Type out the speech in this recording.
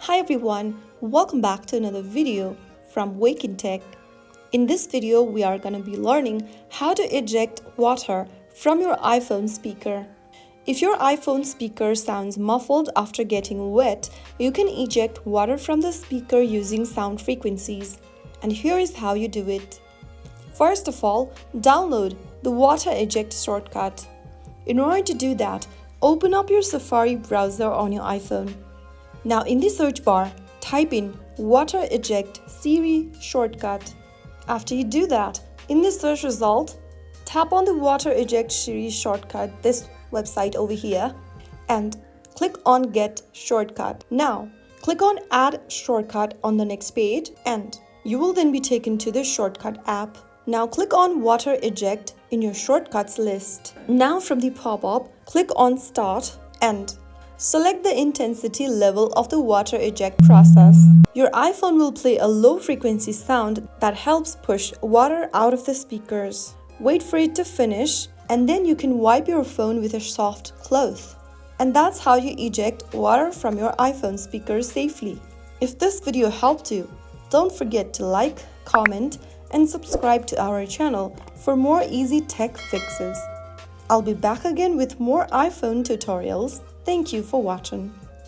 Hi everyone, welcome back to another video from Wake&Tech. In this video, we are going to be learning how to eject water from your iPhone speaker. If your iPhone speaker sounds muffled after getting wet, you can eject water from the speaker using sound frequencies. And here is how you do it. First of all, download the Water Eject shortcut. In order to do that, open up your Safari browser on your iPhone. Now in the search bar, type in Water Eject Siri shortcut. After you do that, in the search result, tap on the Water Eject Siri shortcut, this website over here, and click on Get Shortcut. Now, click on Add Shortcut on the next page and you will then be taken to the shortcut app. Now click on Water Eject in your shortcuts list. Now from the pop-up, click on Start and select the intensity level of the water eject process. Your iPhone will play a low frequency sound that helps push water out of the speakers. Wait for it to finish and then you can wipe your phone with a soft cloth. And that's how you eject water from your iPhone speakers safely. If this video helped you, don't forget to like, comment, and subscribe to our channel for more easy tech fixes. I'll be back again with more iPhone tutorials. Thank you for watching.